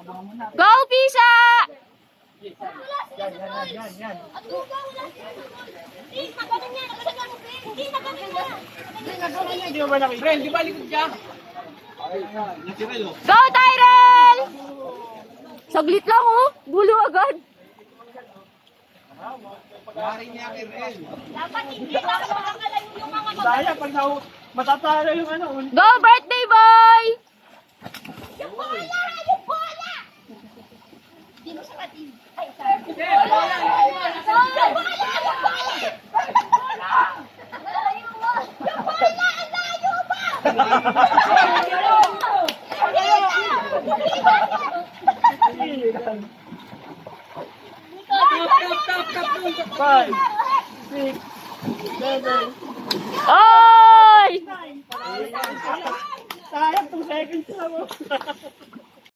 Go, Pisa! Yan. Hindi mo ba nakita? Friend, di ba likod ka? Go, Tyrell! Saglit lang, oh. Bulo agad. Dapat hindi lang makakalayo yung mga Daya, pag matatalo yung ano. Go, birthday boy! Yung bola! Yung bola! Hindi mo siya patin. Ay, sorry. Yung bola! Yung bola! Yung bola! Ang layo ba? Five, six, seven. Oy! Sayang 2 seconds lang.